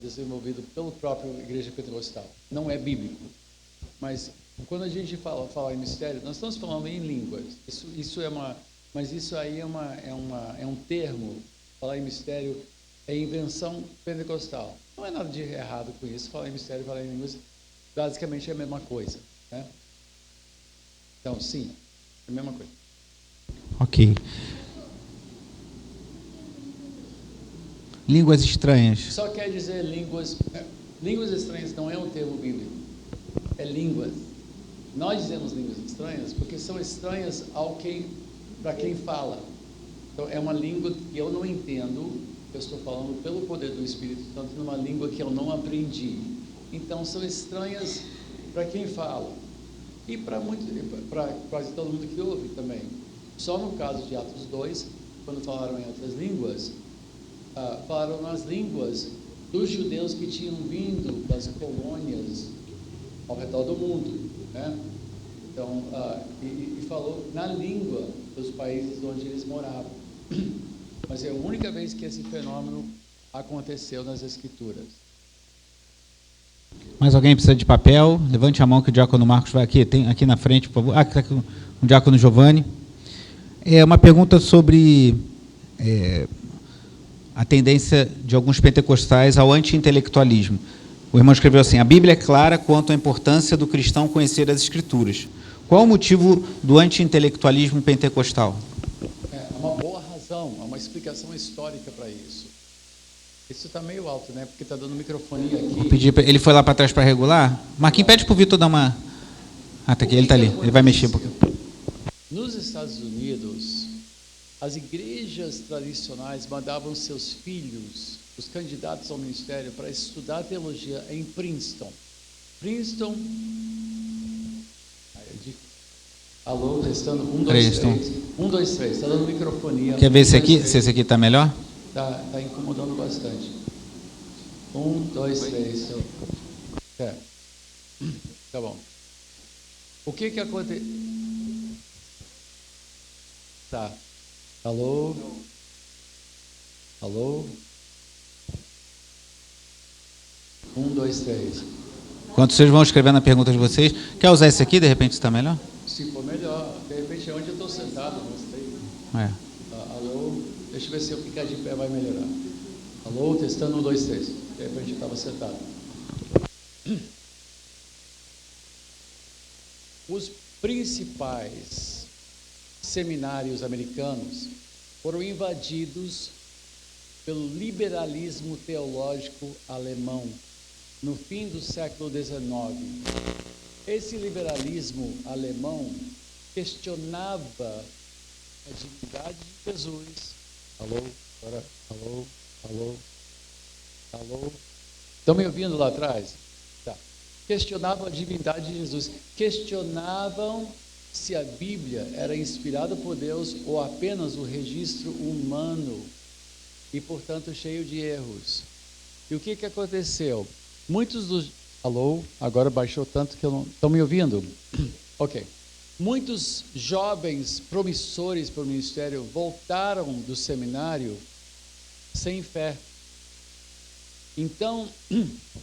desenvolvido pelo próprio Igreja Pentecostal. Não é bíblico. Mas quando a gente fala em mistério, nós estamos falando em línguas. Mas isso aí é um termo. Falar em mistério é invenção pentecostal. Não é nada de errado com isso. Falar em mistério, falar em línguas, basicamente é a mesma coisa, né? Então, sim, é a mesma coisa. Ok. Línguas estranhas. Só quer dizer línguas. Línguas estranhas não é um termo bíblico. É línguas. Nós dizemos línguas estranhas porque são estranhas para quem fala. Então, é uma língua que eu não entendo. Eu estou falando pelo poder do Espírito Santo numa língua que eu não aprendi. Então, são estranhas para quem fala. E para quase todo mundo que ouve também. Só no caso de Atos 2, quando falaram em outras línguas, falaram nas línguas dos judeus que tinham vindo das colônias ao redor do mundo, né? Então, e falou na língua dos países onde eles moravam. Mas é a única vez que esse fenômeno aconteceu nas Escrituras. Mais alguém precisa de papel? Levante a mão que o diácono Marcos vai aqui. Tem aqui na frente, por favor. Está aqui o diácono Giovanni. É uma pergunta sobre a tendência de alguns pentecostais ao anti-intelectualismo. O irmão escreveu assim: a Bíblia é clara quanto à importância do cristão conhecer as Escrituras. Qual o motivo do anti-intelectualismo pentecostal? É uma boa razão, é uma explicação histórica para isso. Isso está meio alto, né? Porque está dando microfonia aqui. Vou pedir ele foi lá para trás para regular? Marquinhos, pede para o Vitor dar uma... Ah, tá aqui, ele está ali. Ele vai mexer um pouquinho. Nos Estados Unidos, as igrejas tradicionais mandavam seus filhos, os candidatos ao ministério, para estudar teologia em Princeton. Princeton... Alô, testando, 1, 2, 3. 1, 2, 3, está dando microfonia. Quer ver esse aqui? Se esse aqui está melhor? Está incomodando bastante. 1, 2, 3. Tá bom. O que aconteceu? Tá. Alô? Alô? 1, 2, 3. Enquanto vocês vão escrevendo a pergunta de vocês, quer usar esse aqui? De repente está melhor? Se for melhor. De repente é onde eu estou sentado, não sei. Alô? Deixa eu ver se eu ficar de pé vai melhorar. Alô? Testando 1, 2, 3. De repente eu estava sentado. Os principais seminários americanos foram invadidos pelo liberalismo teológico alemão no fim do século XIX. Esse liberalismo alemão questionava a divindade de Jesus. Alô? Agora, alô? Alô? Alô? Estão me ouvindo lá atrás? Tá. Questionavam a divindade de Jesus. Questionavam se a Bíblia era inspirada por Deus ou apenas o registro humano e, portanto, cheio de erros. E o que aconteceu? Muitos dos... Alô? Agora baixou tanto que eu não... Estão me ouvindo? Ok. Muitos jovens promissores para o ministério voltaram do seminário sem fé. Então,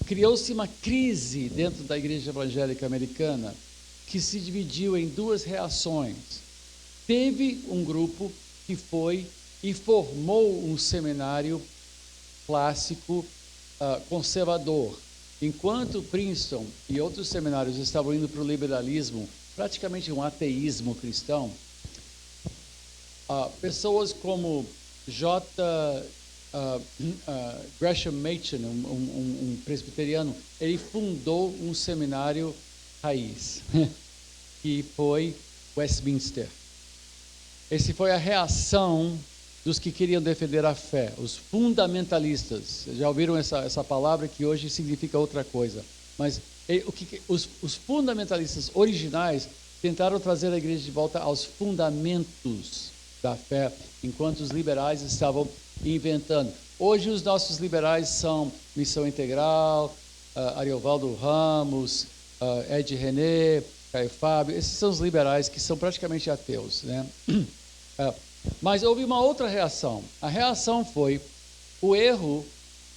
criou-se uma crise dentro da igreja evangélica americana que se dividiu em duas reações. Teve um grupo que foi e formou um seminário clássico conservador. Enquanto Princeton e outros seminários estavam indo para o liberalismo, praticamente um ateísmo cristão, pessoas como Gresham Machen, um presbiteriano, ele fundou um seminário raiz, que foi Westminster. Essa foi a reação dos que queriam defender a fé, os fundamentalistas. Já ouviram essa palavra que hoje significa outra coisa. Mas os fundamentalistas originais tentaram trazer a igreja de volta aos fundamentos da fé, enquanto os liberais estavam inventando. Hoje os nossos liberais são Missão Integral, Ariovaldo Ramos, Ed René, Caio Fábio. Esses são os liberais que são praticamente ateus, né? Mas houve uma outra reação. A reação foi: o erro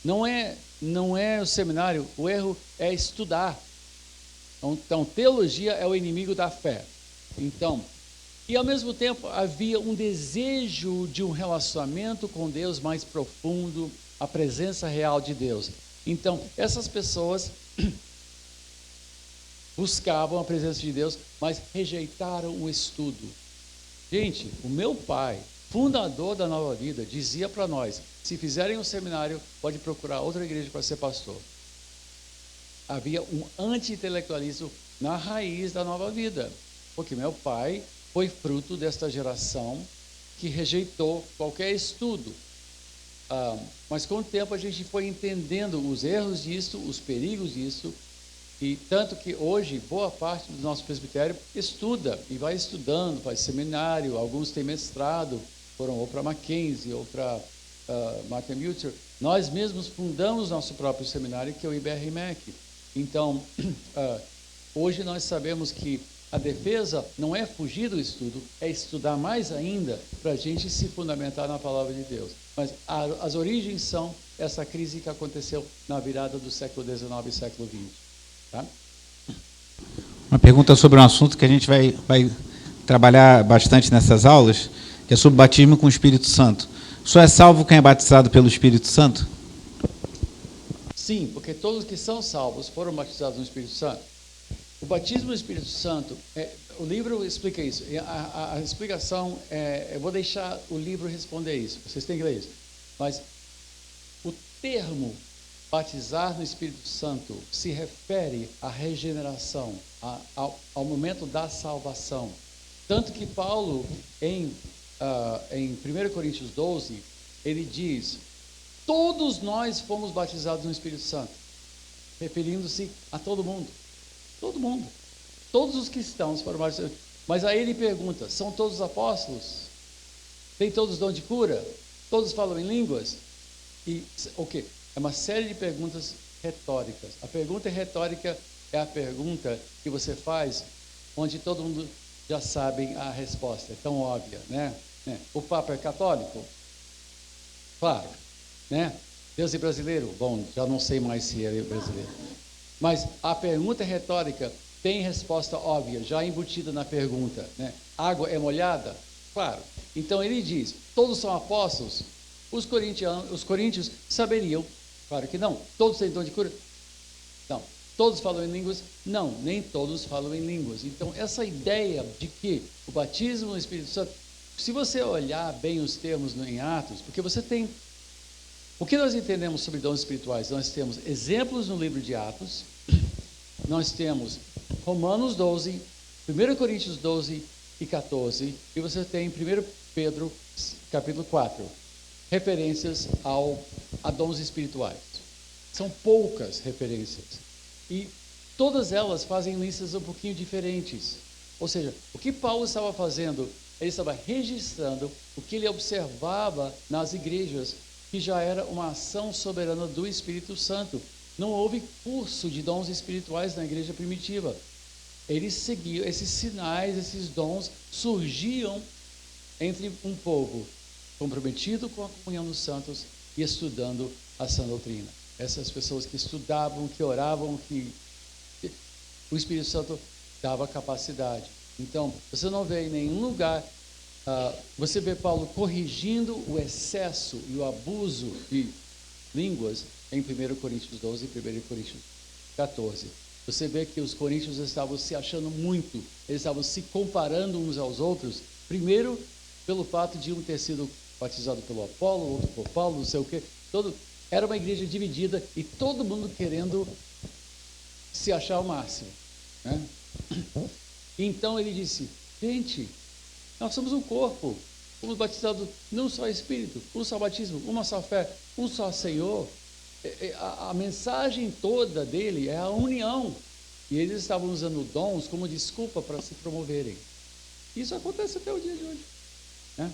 não é não é o seminário, o erro é estudar. Então, teologia é o inimigo da fé. Então, e ao mesmo tempo havia um desejo de um relacionamento com Deus mais profundo, a presença real de Deus. Então, essas pessoas buscavam a presença de Deus, mas rejeitaram o estudo. Gente, o meu pai, fundador da Nova Vida, dizia para nós, se fizerem um seminário, pode procurar outra igreja para ser pastor. Havia um anti-intelectualismo na raiz da Nova Vida, porque meu pai foi fruto desta geração que rejeitou qualquer estudo. Mas com o tempo a gente foi entendendo os erros disso, os perigos disso, e tanto que hoje boa parte do nosso presbitério estuda e vai estudando, faz seminário, alguns têm mestrado, foram ou para Mackenzie ou para Martin Luther. Nós mesmos fundamos nosso próprio seminário, que é o IBR-MEC. Então, hoje nós sabemos que a defesa não é fugir do estudo, é estudar mais ainda para a gente se fundamentar na palavra de Deus. Mas as origens são essa crise que aconteceu na virada do século XIX e século XX. Tá? Uma pergunta sobre um assunto que a gente vai trabalhar bastante nessas aulas, que é sobre batismo com o Espírito Santo. Só é salvo quem é batizado pelo Espírito Santo? Sim, porque todos que são salvos foram batizados no Espírito Santo. O batismo no Espírito Santo, o livro explica isso. A explicação, eu vou deixar o livro responder isso, vocês têm que ler isso. Mas o termo batizar no Espírito Santo se refere à regeneração, ao momento da salvação. Tanto que Paulo, em 1 Coríntios 12, ele diz, todos nós fomos batizados no Espírito Santo, referindo-se a todo mundo. Todo mundo. Todos os cristãos foram batizados. Mas aí ele pergunta, são todos apóstolos? Tem todos dom de cura? Todos falam em línguas? E o quê? É uma série de perguntas retóricas. A pergunta retórica é a pergunta que você faz onde todo mundo já sabe a resposta. É tão óbvia, né? O Papa é católico? Claro. Né? Deus é brasileiro? Bom, já não sei mais se ele é brasileiro. Mas a pergunta retórica tem resposta óbvia, já embutida na pergunta. Né? Água é molhada? Claro. Então ele diz, todos são apóstolos? Os coríntios saberiam? Claro que não. Todos têm dom de cura? Não. Todos falam em línguas? Não, nem todos falam em línguas. Então essa ideia de que o batismo no Espírito Santo, se você olhar bem os termos em Atos, porque você tem... O que nós entendemos sobre dons espirituais? Nós temos exemplos no livro de Atos, nós temos Romanos 12, 1 Coríntios 12 e 14, e você tem 1 Pedro, capítulo 4, referências a dons espirituais. São poucas referências, e todas elas fazem listas um pouquinho diferentes. Ou seja, o que Paulo estava fazendo, ele estava registrando o que ele observava nas igrejas, que já era uma ação soberana do Espírito Santo. Não houve curso de dons espirituais na igreja primitiva. Eles seguiam, esses sinais, esses dons surgiam entre um povo comprometido com a comunhão dos santos e estudando a sã doutrina. Essas pessoas que estudavam, que oravam, que o Espírito Santo dava capacidade. Então, você não vê em nenhum lugar... você vê Paulo corrigindo o excesso e o abuso de línguas em 1 Coríntios 12 e 1 Coríntios 14. Você vê que os coríntios estavam se achando muito, eles estavam se comparando uns aos outros, primeiro pelo fato de um ter sido batizado pelo Apolo, outro por Paulo, não sei o quê. Era uma igreja dividida e todo mundo querendo se achar o máximo. Né? Então ele disse, gente... Nós somos um corpo, fomos batizados num só Espírito, um só batismo, uma só fé, um só Senhor. A mensagem toda dele é a união. E eles estavam usando dons como desculpa para se promoverem. Isso acontece até o dia de hoje. Né?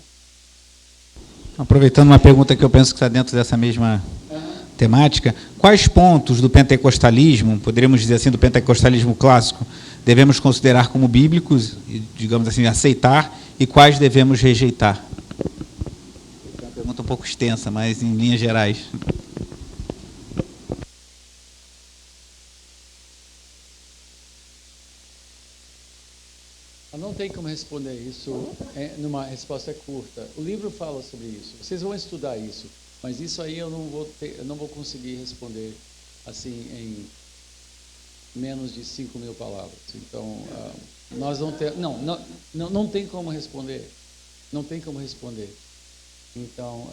Aproveitando uma pergunta que eu penso que está dentro dessa mesma temática, quais pontos do pentecostalismo, poderíamos dizer assim, do pentecostalismo clássico, devemos considerar como bíblicos, e, digamos assim, aceitar, e quais devemos rejeitar? É uma pergunta um pouco extensa, mas em linhas gerais. Não tem como responder isso numa resposta curta. O livro fala sobre isso. Vocês vão estudar isso, mas isso aí eu não vou conseguir responder assim em menos de 5.000 palavras. Então, nós não tem como responder. Não tem como responder. Então,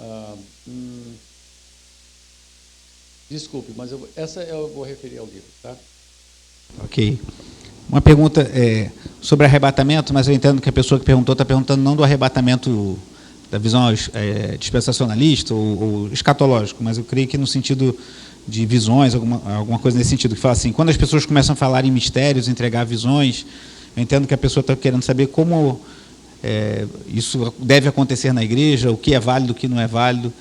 desculpe, mas essa eu vou referir ao livro, tá? Ok. Uma pergunta sobre arrebatamento, mas eu entendo que a pessoa que perguntou está perguntando não do arrebatamento da visão dispensacionalista ou escatológico, mas eu creio que no sentido de visões, alguma coisa nesse sentido, que fala assim, quando as pessoas começam a falar em mistérios, entregar visões, eu entendo que a pessoa está querendo saber como isso deve acontecer na igreja, o que é válido, o que não é válido,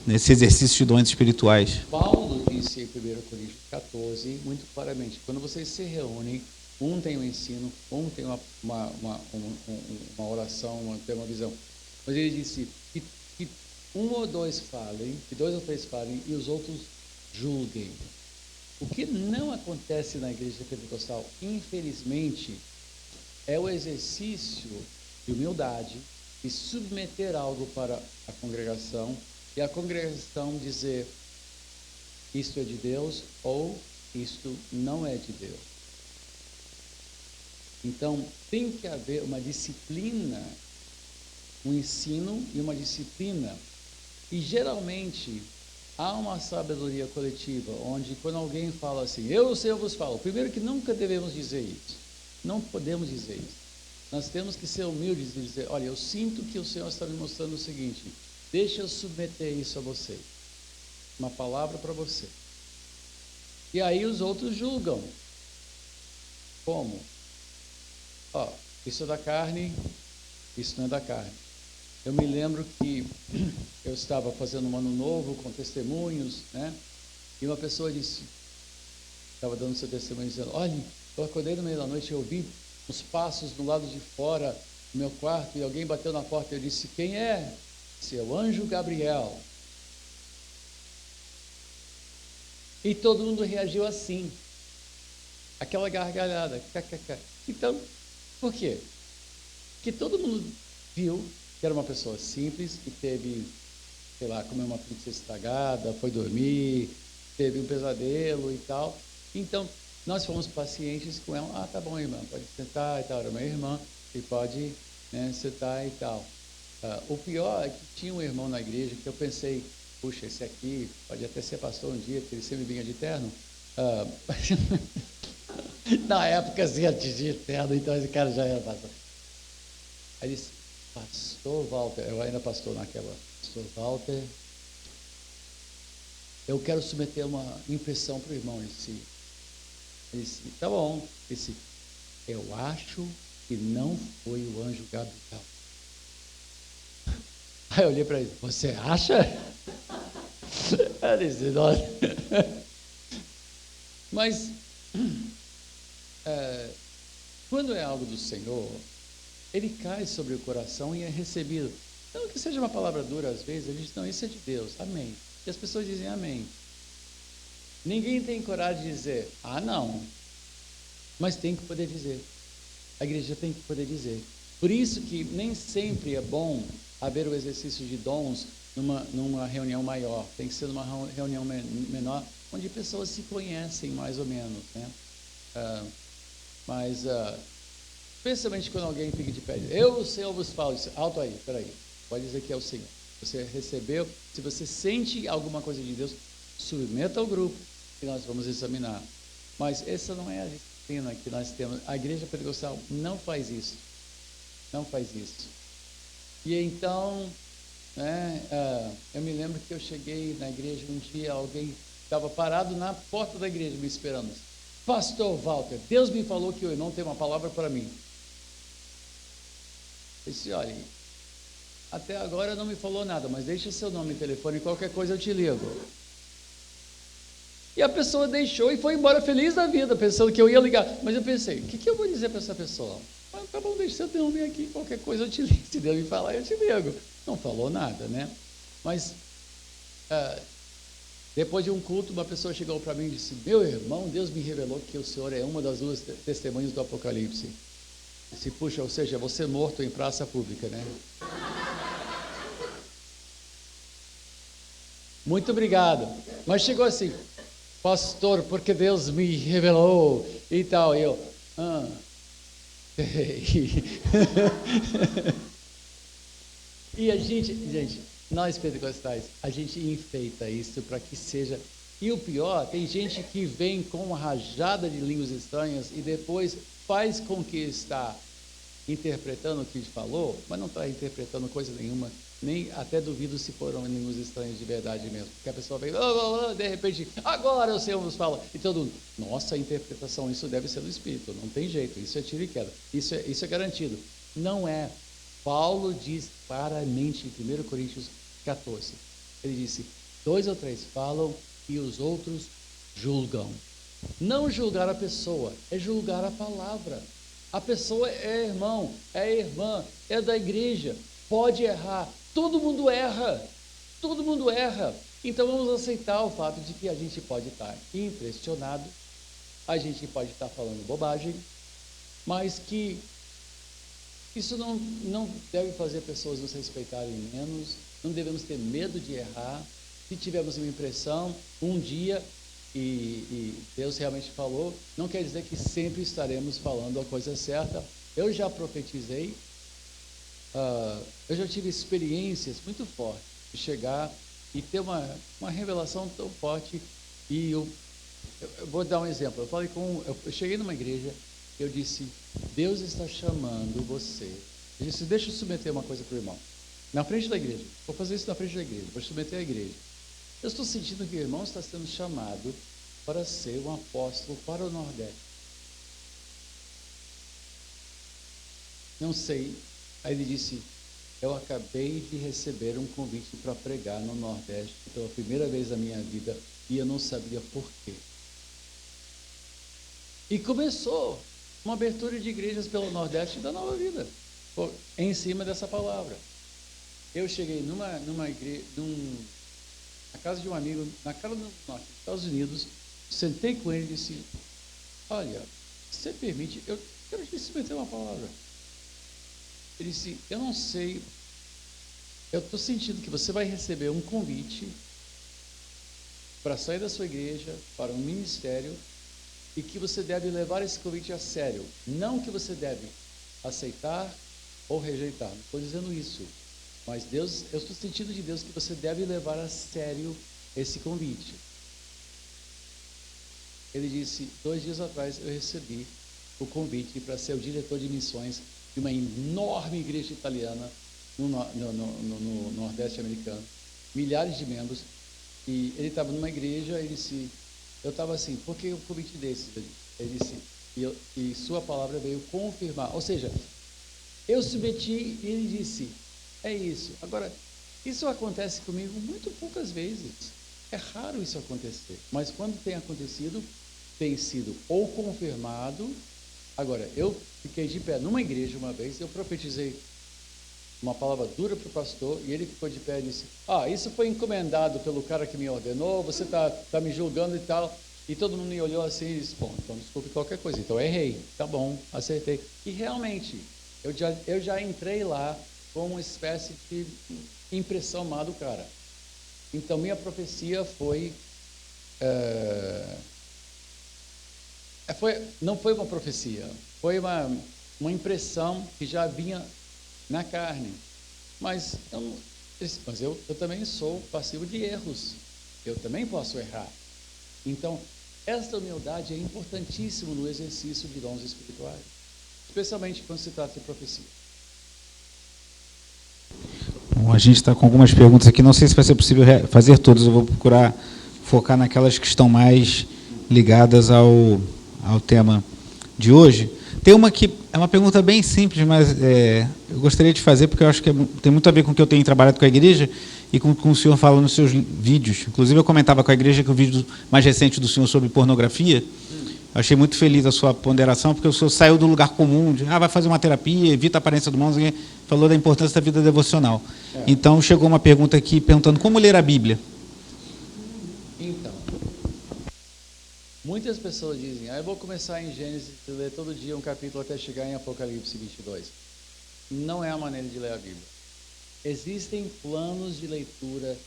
nesse exercício de dons espirituais. Paulo disse em 1 Coríntios 14, muito claramente, quando vocês se reúnem, um tem um ensino, um tem uma oração, tem uma visão. Mas ele disse que um ou dois falem, que dois ou três falem, e os outros julguem. O que não acontece na igreja pentecostal, infelizmente, é o exercício de humildade, de submeter algo para a congregação, e a congregação dizer, isto é de Deus, ou isto não é de Deus. Então, tem que haver uma disciplina, um ensino e uma disciplina. E, geralmente, há uma sabedoria coletiva, onde quando alguém fala assim, eu vos falo, primeiro que nunca devemos dizer isso. Não podemos dizer isso. Nós temos que ser humildes e dizer, olha, eu sinto que o Senhor está me mostrando o seguinte, deixa eu submeter isso a você. Uma palavra para você. E aí os outros julgam. Como? Isso é da carne, isso não é da carne. Eu me lembro que eu estava fazendo um ano novo com testemunhos, né? E uma pessoa disse, estava dando seu testemunho, dizendo, olha, eu acordei no meio da noite e ouvi uns passos do lado de fora do meu quarto e alguém bateu na porta e eu disse, quem é? Disse, é o anjo Gabriel. E todo mundo reagiu assim, aquela gargalhada. Então, por quê? Porque todo mundo viu que era uma pessoa simples, que teve, sei lá, comeu uma pizza estragada, foi dormir, teve um pesadelo e tal. Então, nós fomos pacientes com ela. Tá bom, irmã, pode sentar e tal. Era minha irmã, e pode sentar e tal. O pior é que tinha um irmão na igreja que eu pensei, puxa, esse aqui pode até ser pastor um dia, porque ele sempre vinha de terno. Na época, assim, de terno, então esse cara já era pastor. Aí ele disse, pastor Walter, eu ainda pastor naquela, pastor Walter, eu quero submeter uma impressão para o irmão. Ele disse, tá bom. Ele disse, eu acho que não foi o anjo Gabriel. Aí eu olhei para ele, você acha? Ele disse, nossa. Mas, quando é algo do Senhor, ele cai sobre o coração e é recebido. Não que seja uma palavra dura às vezes, ele diz, não, isso é de Deus, amém. E as pessoas dizem amém. Ninguém tem coragem de dizer, não. Mas tem que poder dizer. A igreja tem que poder dizer. Por isso que nem sempre é bom haver o exercício de dons numa reunião maior. Tem que ser numa reunião menor, onde pessoas se conhecem mais ou menos, né? Especialmente quando alguém fica de pé, eu, o Senhor, vos falo, isso, alto aí, peraí, pode dizer que é o Senhor. Você recebeu, se você sente alguma coisa de Deus, submeta ao grupo e nós vamos examinar. Mas essa não é a disciplina que nós temos. A igreja pentecostal não faz isso. Não faz isso. E então, eu me lembro que eu cheguei na igreja um dia, alguém estava parado na porta da igreja me esperando. Pastor Walter, Deus me falou que o irmão tem uma palavra para mim. Eu disse, olha, até agora não me falou nada, mas deixa seu nome e telefone, qualquer coisa eu te ligo. E a pessoa deixou e foi embora feliz da vida, pensando que eu ia ligar. Mas eu pensei, o que eu vou dizer para essa pessoa? Tá bom, deixa seu nome aqui, qualquer coisa eu te ligo. Se Deus me falar, eu te ligo. Não falou nada, né? Mas, depois de um culto, uma pessoa chegou para mim e disse, meu irmão, Deus me revelou que o senhor é uma das duas testemunhas do Apocalipse. Se puxa, ou seja, você morto em praça pública, né? Muito obrigado. Mas chegou assim, pastor, porque Deus me revelou e tal. E eu, E a gente, nós pentecostais, a gente enfeita isso para que seja. E o pior, tem gente que vem com uma rajada de línguas estranhas e depois faz com que está interpretando o que falou, mas não está interpretando coisa nenhuma, nem até duvido se foram línguas estranhas de verdade mesmo. Porque a pessoa vem, de repente, agora o Senhor nos fala. E todo mundo, nossa, a interpretação, isso deve ser do Espírito, não tem jeito, isso é tiro e queda, isso é garantido. Não é. Paulo diz claramente em 1 Coríntios 14, ele disse, 2 ou 3 falam e os outros julgam. Não julgar a pessoa, é julgar a palavra. A pessoa é irmão, é irmã, é da igreja, pode errar, todo mundo erra, todo mundo erra. Então vamos aceitar o fato de que a gente pode estar impressionado, a gente pode estar falando bobagem, mas que isso não deve fazer pessoas nos respeitarem menos, não devemos ter medo de errar. Se tivermos uma impressão, um dia, e Deus realmente falou, não quer dizer que sempre estaremos falando a coisa certa. Eu já profetizei, eu já tive experiências muito fortes de chegar e ter uma revelação tão forte. E eu vou dar um exemplo. Eu cheguei numa igreja, eu disse, Deus está chamando você. Eu disse, deixa eu submeter uma coisa para o irmão. Na frente da igreja. Vou fazer isso na frente da igreja. Vou submeter a igreja. Eu estou sentindo que o irmão está sendo chamado para ser um apóstolo para o Nordeste. Não sei. Aí ele disse, eu acabei de receber um convite para pregar no Nordeste pela primeira vez na minha vida e eu não sabia por quê. E começou uma abertura de igrejas pelo Nordeste da Nova Vida, em cima dessa palavra. Eu cheguei numa igreja, na casa de um amigo, na Carolina do Norte, nos Estados Unidos, sentei com ele e disse, olha, você permite, eu quero te submeter uma palavra. Ele disse, eu não sei, eu estou sentindo que você vai receber um convite para sair da sua igreja, para um ministério, e que você deve levar esse convite a sério. Não que você deve aceitar ou rejeitar. Não estou dizendo isso. Mas Deus, eu estou sentindo de Deus que você deve levar a sério esse convite. Ele disse, 2 dias atrás eu recebi o convite para ser o diretor de missões de uma enorme igreja italiana no Nordeste americano. Milhares de membros. E ele estava numa igreja, ele disse... Eu estava assim, por que um convite desse? Ele disse, e sua palavra veio confirmar. Ou seja, eu submeti e ele disse, é isso. Agora, isso acontece comigo muito poucas vezes. É raro isso acontecer. Mas quando tem acontecido, tem sido ou confirmado. Agora, eu fiquei de pé numa igreja uma vez, eu profetizei uma palavra dura para o pastor, e ele ficou de pé e disse, isso foi encomendado pelo cara que me ordenou, você está me julgando e tal. E todo mundo me olhou assim e disse, bom, então desculpe qualquer coisa, então eu errei, tá bom, acertei. E realmente, eu já entrei lá com uma espécie de impressão má do cara. Então minha profecia não foi uma profecia, foi uma impressão que já vinha na carne, mas eu também sou passivo de erros, eu também posso errar. Então, esta humildade é importantíssima no exercício de dons espirituais, especialmente quando se trata de profecia. Bom, a gente está com algumas perguntas aqui, não sei se vai ser possível fazer todas, eu vou procurar focar naquelas que estão mais ligadas ao tema de hoje. Tem uma que é uma pergunta bem simples, mas eu gostaria de fazer, porque eu acho que tem muito a ver com o que eu tenho trabalhado com a igreja e com o que o senhor fala nos seus vídeos. Inclusive, eu comentava com a igreja que o vídeo mais recente do senhor sobre pornografia, eu achei muito feliz a sua ponderação, porque o senhor saiu do lugar comum, de vai fazer uma terapia, evita a aparência do mundo, falou da importância da vida devocional. Então, chegou uma pergunta aqui perguntando como ler a Bíblia. Então, Muitas pessoas dizem, eu vou começar em Gênesis e ler todo dia um capítulo até chegar em Apocalipse 22. Não é a maneira de ler a Bíblia. Existem planos de leitura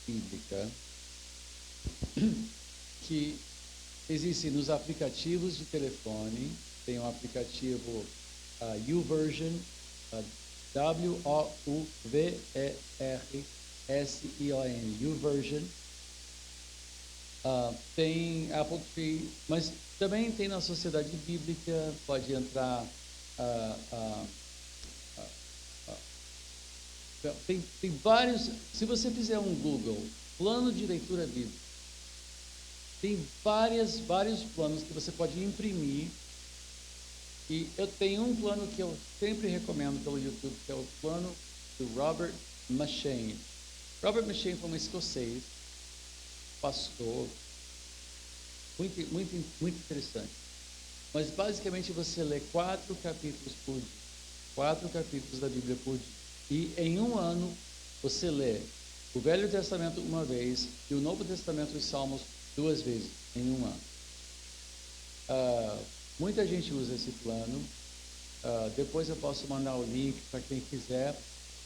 bíblica que existem nos aplicativos de telefone. Tem um aplicativo YouVersion, WOUVERSION, YouVersion. Tem Apple Tree, mas também tem na Sociedade Bíblica, pode entrar. Tem vários. Se você fizer um Google, plano de leitura bíblica, tem vários planos que você pode imprimir. E eu tenho um plano que eu sempre recomendo pelo YouTube, que é o plano do Robert M'Cheyne. Robert M'Cheyne foi um escocês, pastor, muito interessante. Mas basicamente você lê 4 capítulos por dia, 4 capítulos da Bíblia por dia. E em um ano você lê o Velho Testamento uma vez e o Novo Testamento e os Salmos 2 vezes em um ano. Muita gente usa esse plano. Depois eu posso mandar o link para quem quiser.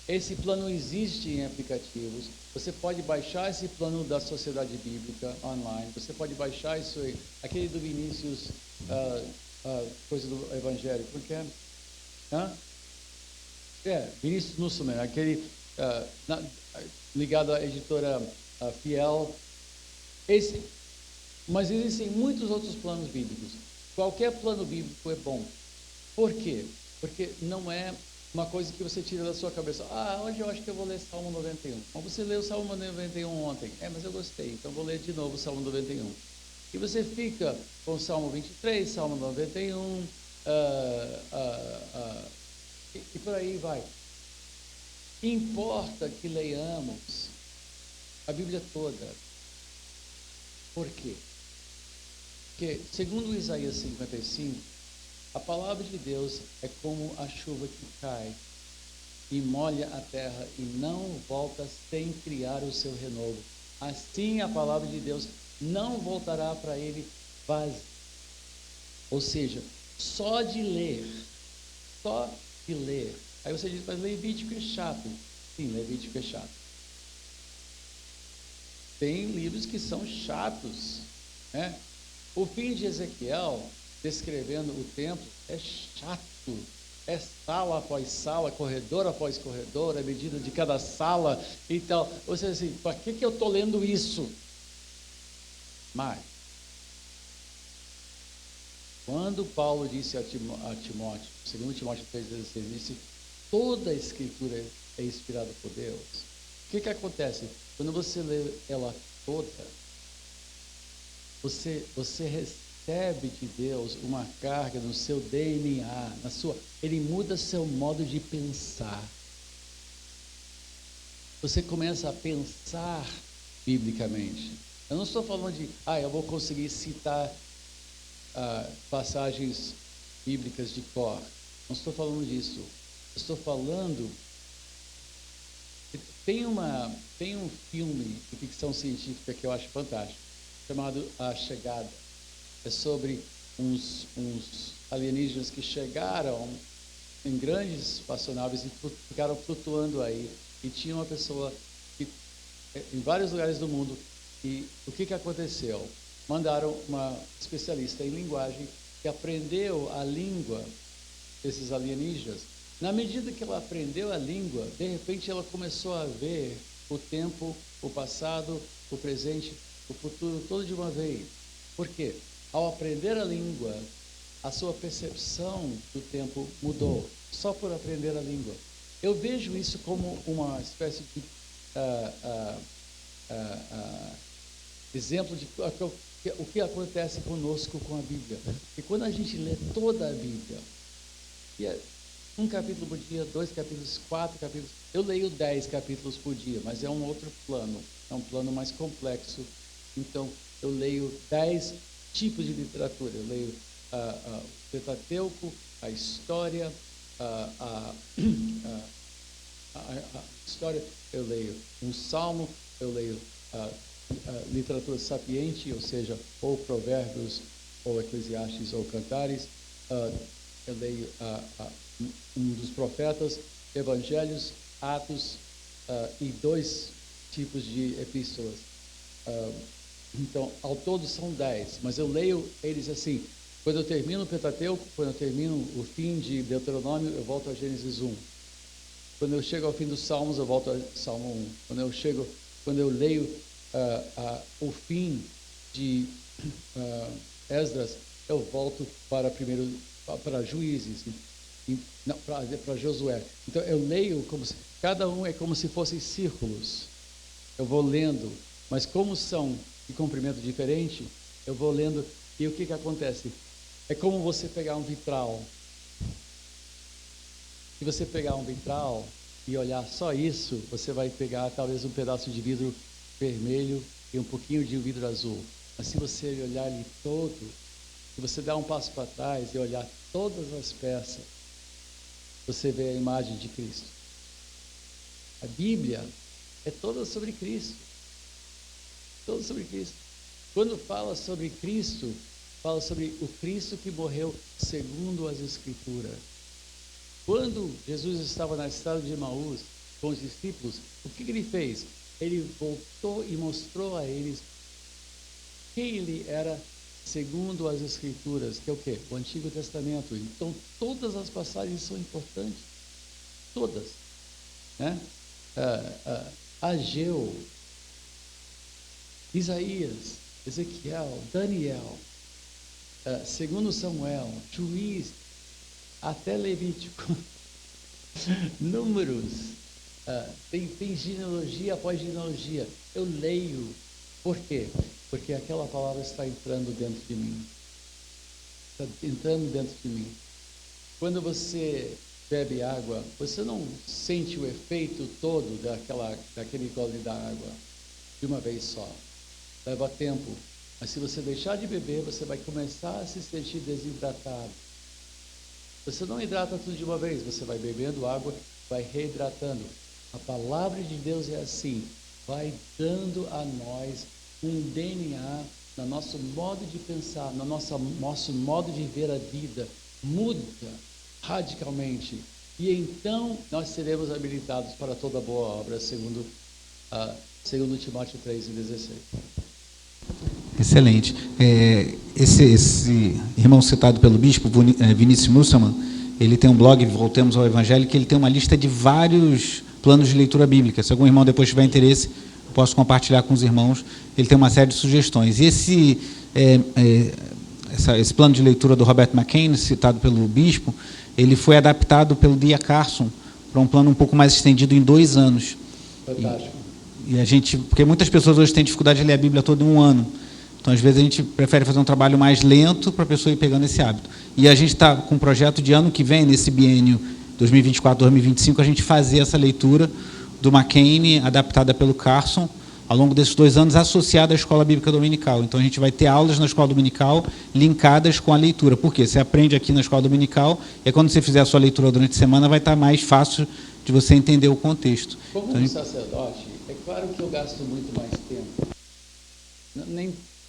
Esse plano existe em aplicativos. Você pode baixar esse plano da Sociedade Bíblica online. Você pode baixar isso aí. Aquele do Vinícius, coisa do Evangelho. Por quê? Vinícius Nussman, aquele ligado à editora Fiel. Mas existem muitos outros planos bíblicos. Qualquer plano bíblico é bom. Por quê? Porque não é uma coisa que você tira da sua cabeça. Hoje eu acho que eu vou ler Salmo 91. Mas você leu o Salmo 91 ontem. Mas eu gostei, então vou ler de novo o Salmo 91. E você fica com o Salmo 23, Salmo 91, e por aí vai. Importa que leiamos a Bíblia toda. Por quê? Porque, segundo Isaías 55, a palavra de Deus é como a chuva que cai e molha a terra e não volta sem criar o seu renovo. Assim a palavra de Deus não voltará para ele vazia. Ou seja, só de ler. Aí você diz, mas Levítico é chato. Sim, Levítico é chato. Tem livros que são chatos, né? O fim de Ezequiel, descrevendo o templo, é chato. É sala após sala, corredor após corredor, a medida de cada sala e tal. Ou seja, assim, para que eu estou lendo isso? Mas, quando Paulo disse a Timóteo, 2 Timóteo 3,16, disse, toda a Escritura é inspirada por Deus. O que acontece? Quando você lê ela toda, você recebe de Deus uma carga no seu DNA, ele muda seu modo de pensar. Você começa a pensar biblicamente. Eu não estou falando de, eu vou conseguir citar passagens bíblicas de cor. Não estou falando disso. Eu estou falando. Tem um filme de ficção científica que eu acho fantástico, chamado A Chegada. É sobre uns alienígenas que chegaram em grandes espaçonaves e ficaram flutuando aí. E tinha uma pessoa em vários lugares do mundo. E o que aconteceu? Mandaram uma especialista em linguagem que aprendeu a língua desses alienígenas. Na medida que ela aprendeu a língua, de repente ela começou a ver o tempo, o passado, o presente, o futuro, todo de uma vez. Por quê? Ao aprender a língua, a sua percepção do tempo mudou, só por aprender a língua. Eu vejo isso como uma espécie de exemplo de o que acontece conosco com a Bíblia. E quando a gente lê toda a Bíblia, e um capítulo por dia, 2 capítulos, 4 capítulos, eu leio 10 capítulos por dia, mas é um outro plano, é um plano mais complexo. Então, eu leio 10 tipos de literatura. Eu leio o Pentateuco, a história, a história, eu leio um salmo, eu leio literatura sapiente, ou seja, ou Provérbios, ou Eclesiastes, ou Cantares. Eu leio um dos profetas, Evangelhos, Atos e 2 tipos de epístolas. Então, ao todo são 10, mas eu leio eles assim. Quando eu termino o Pentateuco, quando eu termino o fim de Deuteronômio, eu volto a Gênesis 1. Quando eu chego ao fim dos Salmos, eu volto a Salmo 1. Quando eu leio o fim de Esdras, eu volto para Juízes, para Josué. Então eu leio cada um é como se fossem círculos. Eu vou lendo, mas como são de comprimento diferente, eu vou lendo. E o que acontece? É como você pegar um vitral. Se você pegar um vitral e olhar só isso, você vai pegar talvez um pedaço de vidro vermelho e um pouquinho de vidro azul. Mas se você olhar ele todo, se você dar um passo para trás e olhar todas as peças, você vê a imagem de Cristo. A Bíblia é toda sobre Cristo. Toda sobre Cristo. Quando fala sobre Cristo, fala sobre o Cristo que morreu segundo as Escrituras. Quando Jesus estava na estrada de Emaús com os discípulos, o que ele fez? Ele voltou e mostrou a eles quem ele era segundo as Escrituras, que é o quê? O Antigo Testamento. Então, todas as passagens são importantes. Todas. Né? Ageu, Isaías, Ezequiel, Daniel, segundo Samuel, Juiz, até Levítico, Números, tem genealogia após genealogia. Eu leio. Por quê? Porque aquela palavra está entrando dentro de mim. Está entrando dentro de mim. Quando você bebe água, você não sente o efeito todo daquele gole da água de uma vez só. Leva tempo. Mas se você deixar de beber, você vai começar a se sentir desidratado. Você não hidrata tudo de uma vez, você vai bebendo água, vai reidratando. A palavra de Deus é assim, vai dando a nós um DNA no nosso modo de pensar, no nosso modo de ver a vida, muda radicalmente. E então nós seremos habilitados para toda boa obra, segundo Timóteo 3:16. Excelente. Esse irmão citado pelo bispo, Vinícius Musselman, ele tem um blog, Voltemos ao Evangelho, que ele tem uma lista de vários planos de leitura bíblica. Se algum irmão depois tiver interesse, posso compartilhar com os irmãos. Ele tem uma série de sugestões. E esse plano de leitura do Robert McCain, citado pelo bispo, ele foi adaptado pelo D.A. Carson para um plano um pouco mais estendido em 2 anos. Fantástico. Porque muitas pessoas hoje têm dificuldade de ler a Bíblia toda em 1 ano. Então, às vezes, a gente prefere fazer um trabalho mais lento para a pessoa ir pegando esse hábito. E a gente está com um projeto de ano que vem, nesse biênio 2024-2025, a gente fazer essa leitura do McCain, adaptada pelo Carson, ao longo desses 2 anos, associada à Escola Bíblica Dominical. Então, a gente vai ter aulas na Escola Dominical linkadas com a leitura. Por quê? Você aprende aqui na Escola Dominical, e quando você fizer a sua leitura durante a semana, vai estar mais fácil de você entender o contexto. Como um sacerdote, é claro que eu gasto muito mais tempo.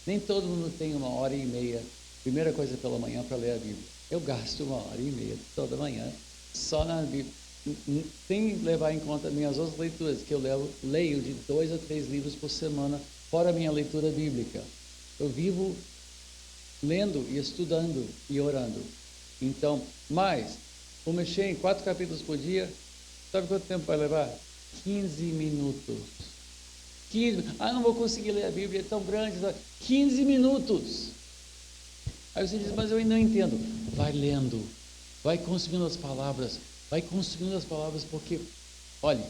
Nem todo mundo tem 1h30, primeira coisa pela manhã, para ler a Bíblia. Eu gasto 1h30 toda manhã só na Bíblia, sem levar em conta minhas outras leituras, que eu leio de 2 a 3 livros por semana, fora a minha leitura bíblica. Eu vivo lendo e estudando e orando. Então, mas, vou mexer em 4 capítulos por dia, sabe quanto tempo vai levar? 15 minutos. 15, não vou conseguir ler a Bíblia, é tão grande. 15 minutos. Aí você diz, mas eu ainda não entendo. Vai lendo, vai construindo as palavras, porque, olha,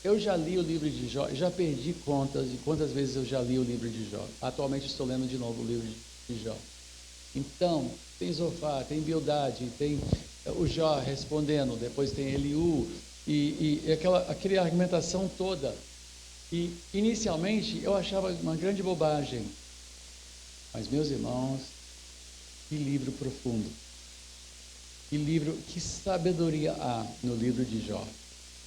eu já li o livro de Jó, já perdi contas de quantas vezes eu já li o livro de Jó. Atualmente estou lendo de novo o livro de Jó. Então, tem Zofar, tem Bildade, tem o Jó respondendo, depois tem Eliú, e aquela argumentação toda. E, inicialmente, eu achava uma grande bobagem. Mas, meus irmãos, que livro profundo. Que sabedoria há no livro de Jó.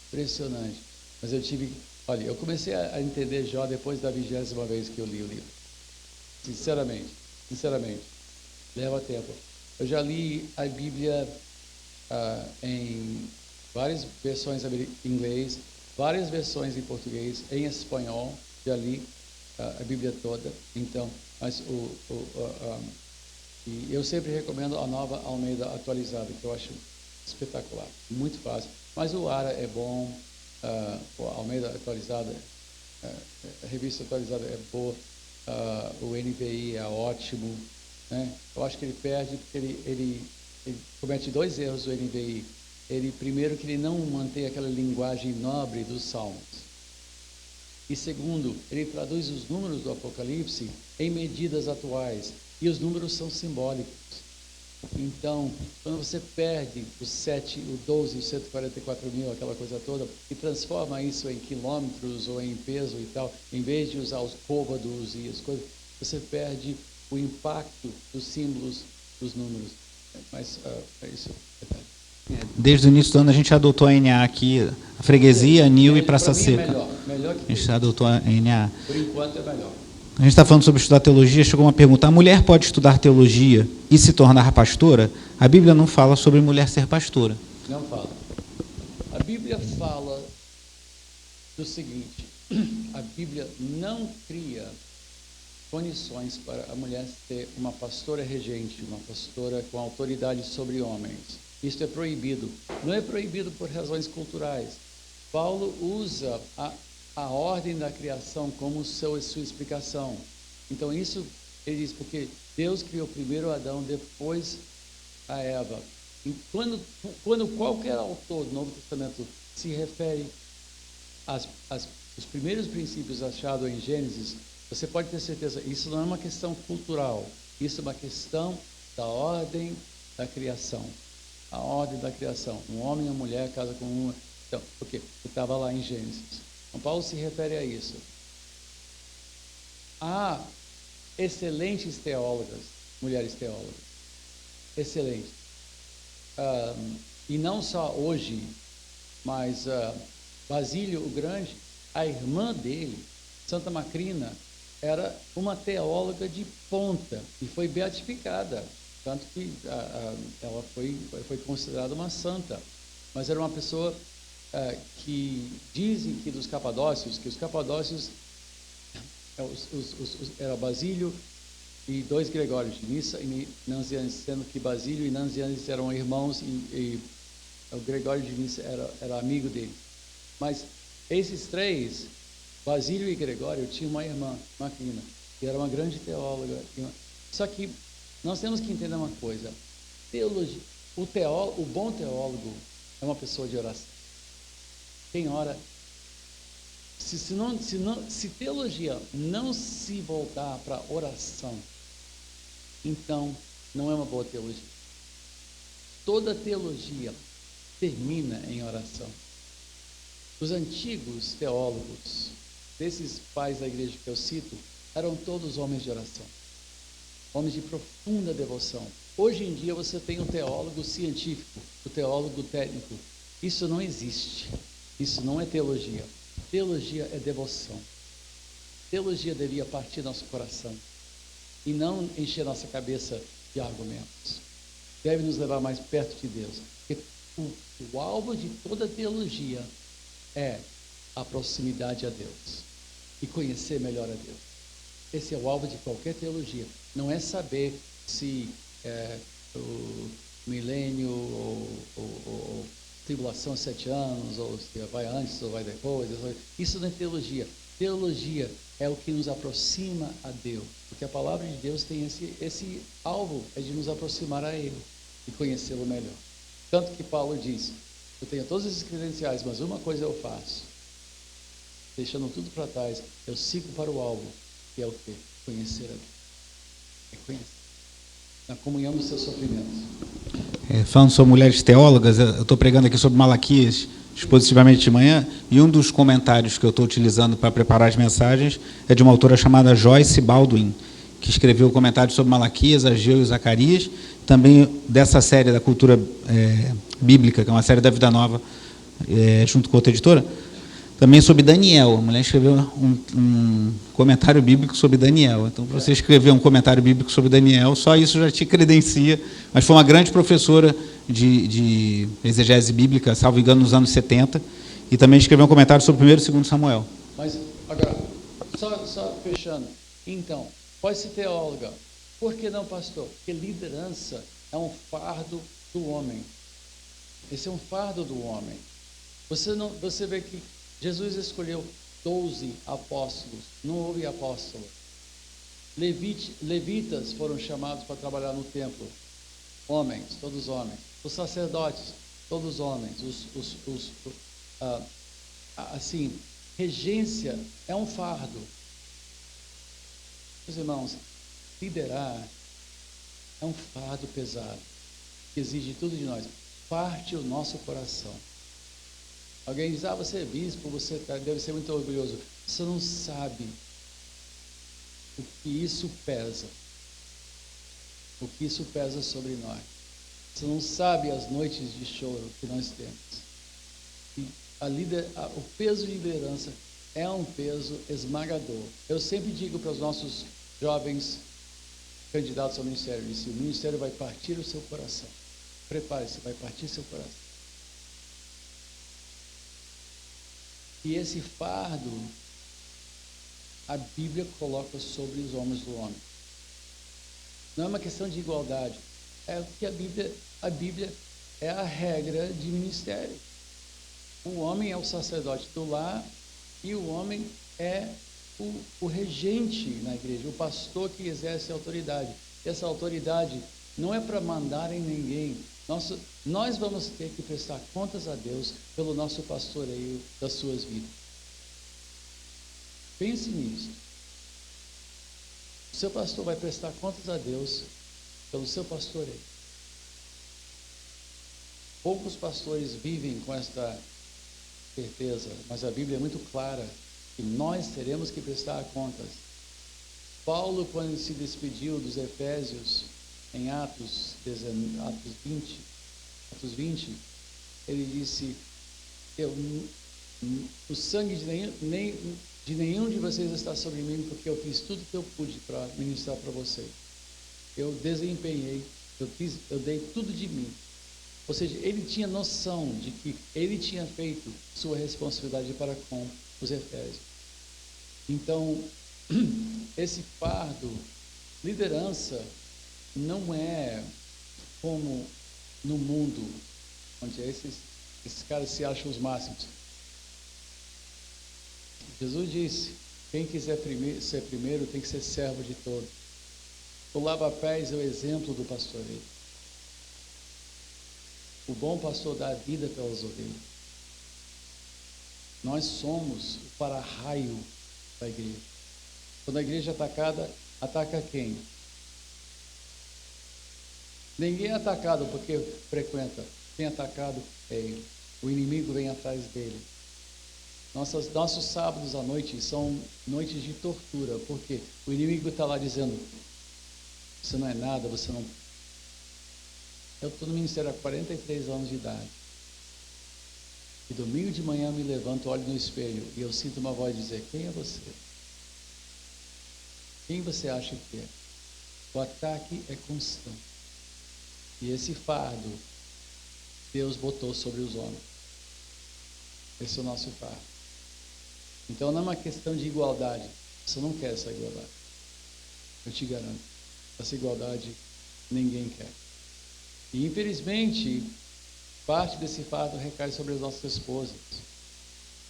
Impressionante. Mas eu tive, Olha, eu comecei a entender Jó depois da 20ª vez que eu li o livro. Sinceramente, leva tempo. Eu já li a Bíblia em várias versões em inglês, várias versões em português, em espanhol, já li a Bíblia toda. Então, mas e eu sempre recomendo a Nova Almeida atualizada, que eu acho espetacular, muito fácil. Mas o ARA é bom, a Almeida atualizada, a revista atualizada é boa, o NVI é ótimo, né? Eu acho que ele perde porque ele comete dois erros do NVI. Primeiro, que ele não mantém aquela linguagem nobre dos Salmos. E segundo, ele traduz os números do Apocalipse em medidas atuais. E os números são simbólicos. Então, quando você perde o 7, o 12, os 144 mil, aquela coisa toda, e transforma isso em quilômetros ou em peso e tal, em vez de usar os côvados e as coisas, você perde o impacto dos símbolos dos números. Mas é isso. Desde o início do ano a gente adotou a NA aqui, a freguesia, anil e praça seca. Melhor que a gente adotou a NA. Por enquanto é melhor. A gente está falando sobre estudar teologia, chegou uma pergunta: a mulher pode estudar teologia e se tornar pastora? A Bíblia não fala sobre mulher ser pastora. Não fala. A Bíblia fala do seguinte: a Bíblia não cria condições para a mulher ser uma pastora regente, uma pastora com autoridade sobre homens. Isso é proibido. Não é proibido por razões culturais. Paulo usa a ordem da criação como sua explicação. Então isso, ele diz, porque Deus criou primeiro Adão, depois a Eva. E quando qualquer autor do Novo Testamento se refere os primeiros princípios achados em Gênesis, você pode ter certeza, isso não é uma questão cultural, isso é uma questão da ordem da criação. A ordem da criação. Um homem e uma mulher casa com uma. Então, porque estava lá em Gênesis. Então, Paulo se refere a isso. Há excelentes teólogas, mulheres teólogas. Excelentes. E não só hoje, mas Basílio o Grande, a irmã dele, Santa Macrina, era uma teóloga de ponta e foi beatificada. Tanto que ela foi considerada uma santa. Mas era uma pessoa que dizem que os capadócios era Basílio e 2 Gregórios de Nissa e Nazianzus, sendo que Basílio e Nazianzus eram irmãos e o Gregório de Nissa era amigo dele. Mas esses 3, Basílio e Gregório, tinham uma irmã, Macrina, que era uma grande teóloga. Só que nós temos que entender uma coisa: teologia, o bom teólogo é uma pessoa de oração. Quem ora, se teologia não se voltar para oração, então não é uma boa teologia. Toda teologia termina em oração. Os antigos teólogos, desses pais da igreja que eu cito, eram todos homens de oração. Homens de profunda devoção. Hoje em dia você tem o teólogo científico, o teólogo técnico. Isso não existe. Isso não é teologia. Teologia é devoção. Teologia devia partir nosso coração e não encher nossa cabeça de argumentos. Deve nos levar mais perto de Deus. Porque o alvo de toda teologia é a proximidade a Deus e conhecer melhor a Deus. Esse é o alvo de qualquer teologia. Não é saber se o milênio ou tribulação 7 anos, ou se vai antes ou vai depois. Isso não é teologia. Teologia é o que nos aproxima a Deus. Porque a palavra de Deus tem esse alvo, é de nos aproximar a Ele e conhecê-lo melhor. Tanto que Paulo diz: eu tenho todos esses credenciais, mas uma coisa eu faço. Deixando tudo para trás, eu sigo para o alvo, que é o quê? Conhecer a Deus. É conhecer. Na comunhão dos seus sofrimentos. Falando sobre mulheres teólogas, eu estou pregando aqui sobre Malaquias, expositivamente de manhã, e um dos comentários que eu estou utilizando para preparar as mensagens é de uma autora chamada Joyce Baldwin, que escreveu o comentário sobre Malaquias, Ageu e Zacarias, também dessa série da cultura bíblica, que é uma série da Vida Nova, junto com outra editora. também sobre Daniel. A mulher escreveu um comentário bíblico sobre Daniel. Então, para você escrever um comentário bíblico sobre Daniel, só isso já te credencia. Mas foi uma grande professora de exegese bíblica, salvo engano, nos anos 70, e também escreveu um comentário sobre 1º e 2º Samuel. Mas, agora, só fechando. Então, pode ser teóloga. Por que não, pastor? Porque liderança é um fardo do homem. Esse é um fardo do homem. Você vê que Jesus escolheu 12 apóstolos, não houve apóstolo. Levitas foram chamados para trabalhar no templo. Homens, todos homens. Os sacerdotes, todos homens. Assim, regência é um fardo. Meus irmãos, liderar é um fardo pesado, que exige tudo de nós. Parte o nosso coração. Alguém diz, você é bispo, você deve ser muito orgulhoso. Você não sabe o que isso pesa. O que isso pesa sobre nós. Você não sabe as noites de choro que nós temos. E o peso de liderança é um peso esmagador. Eu sempre digo para os nossos jovens candidatos ao ministério, o ministério vai partir o seu coração. Prepare-se, vai partir seu coração. E esse fardo, a Bíblia coloca sobre os ombros do homem. Não é uma questão de igualdade. É que a Bíblia é a regra de ministério. O homem é o sacerdote do lar e o homem é o regente na igreja, o pastor que exerce a autoridade. Essa autoridade não é para mandar em ninguém. Nós vamos ter que prestar contas a Deus pelo nosso pastoreio das suas vidas. Pense nisso. O seu pastor vai prestar contas a Deus pelo seu pastoreio. Poucos pastores vivem com esta certeza, mas a Bíblia é muito clara que nós teremos que prestar contas. Paulo, quando se despediu dos Efésios, em Atos 20, ele disse, o sangue de nenhum de vocês está sobre mim, porque eu fiz tudo que eu pude para ministrar para vocês. Eu desempenhei, eu dei tudo de mim. Ou seja, ele tinha noção de que ele tinha feito sua responsabilidade para com os Efésios. Então, esse fardo, liderança, não é como no mundo, onde esses caras se acham os máximos. Jesus disse, quem quiser ser primeiro tem que ser servo de todos. O lava-pés é o exemplo do pastoreio. O bom pastor dá a vida pelas ovelhas. Nós somos o para-raio da igreja. Quando a igreja é atacada, ataca quem? Ninguém é atacado porque frequenta. Quem é atacado é ele. O inimigo vem atrás dele. Nossos sábados à noite são noites de tortura. Por quê? O inimigo está lá dizendo, você não é nada, você não... Eu estou no ministério há 43 anos de idade. E domingo de manhã eu me levanto, olho no espelho e eu sinto uma voz dizer, quem é você? Quem você acha que é? O ataque é constante. E esse fardo, Deus botou sobre os homens. Esse é o nosso fardo. Então não é uma questão de igualdade. Você não quer essa igualdade. Eu te garanto. Essa igualdade ninguém quer. E infelizmente, parte desse fardo recai sobre as nossas esposas.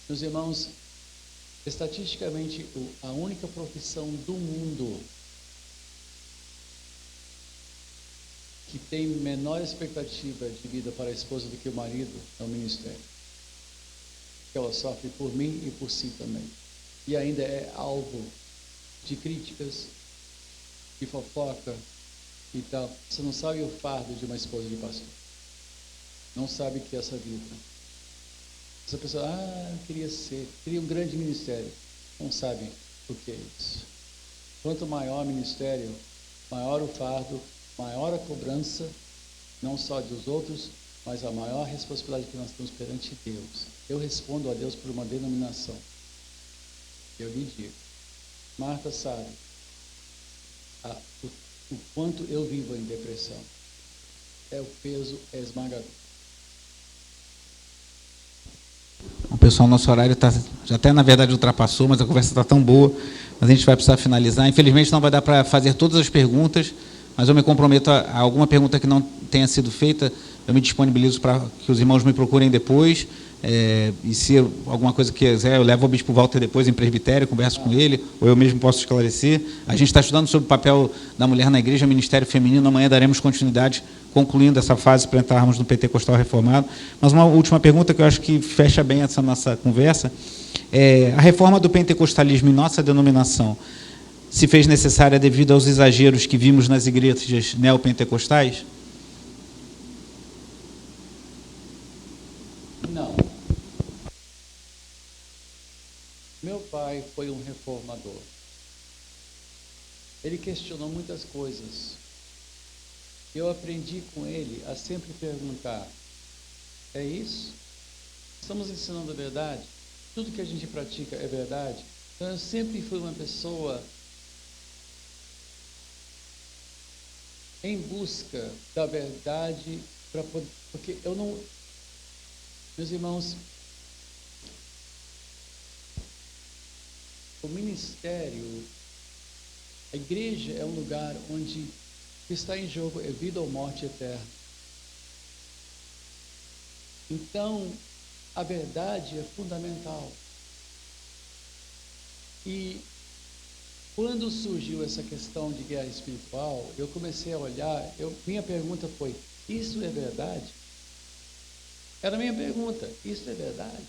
Meus irmãos, estatisticamente, a única profissão do mundo que tem menor expectativa de vida para a esposa do que o marido é o ministério. Que ela sofre por mim e por si também. E ainda é alvo de críticas, de fofoca e tal. Você não sabe o fardo de uma esposa de pastor. Não sabe o que é essa vida. Essa pessoa, queria um grande ministério. Não sabe o que é isso. Quanto maior o ministério, maior o fardo, maior a cobrança, não só dos outros, mas a maior responsabilidade que nós temos perante Deus, eu respondo a Deus por uma denominação. Eu lhe digo, Marta sabe o quanto eu vivo em depressão. O peso é esmagador. Bom, pessoal, nosso horário já até, na verdade, ultrapassou, mas a conversa está tão boa, mas a gente vai precisar finalizar. Infelizmente, não vai dar para fazer todas as perguntas, mas eu me comprometo a alguma pergunta que não tenha sido feita, eu me disponibilizo para que os irmãos me procurem depois, e se alguma coisa quiser, eu levo o bispo Walter depois em presbitério, converso com ele, ou eu mesmo posso esclarecer. A gente está estudando sobre o papel da mulher na igreja, ministério feminino, amanhã daremos continuidade, concluindo essa fase para entrarmos no Pentecostal Reformado. Mas uma última pergunta que eu acho que fecha bem essa nossa conversa, a reforma do pentecostalismo em nossa denominação se fez necessária devido aos exageros que vimos nas igrejas neopentecostais? Não. Meu pai foi um reformador. Ele questionou muitas coisas. Eu aprendi com ele a sempre perguntar: é isso? Estamos ensinando a verdade? Tudo que a gente pratica é verdade? Então eu sempre fui uma pessoa em busca da verdade, porque eu não... Meus irmãos, o ministério, a igreja é um lugar onde o que está em jogo é vida ou morte eterna. Então, a verdade é fundamental. E quando surgiu essa questão de guerra espiritual, eu comecei a olhar, minha pergunta foi: isso é verdade? Era a minha pergunta: isso é verdade?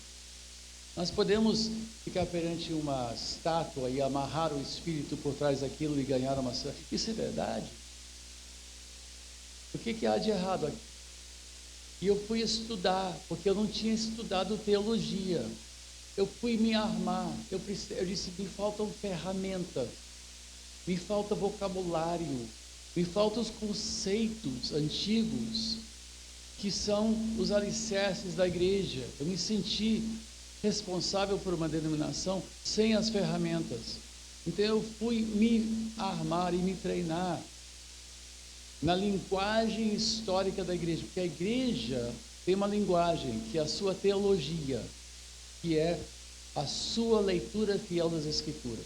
Nós podemos ficar perante uma estátua e amarrar o espírito por trás daquilo e ganhar uma... Isso é verdade? O que há de errado aqui? E eu fui estudar, porque eu não tinha estudado teologia. Eu fui me armar. Eu disse: me faltam ferramentas, me falta vocabulário, me faltam os conceitos antigos que são os alicerces da igreja. Eu me senti responsável por uma denominação sem as ferramentas. Então eu fui me armar e me treinar na linguagem histórica da igreja, porque a igreja tem uma linguagem que é a sua teologia, que é a sua leitura fiel das Escrituras.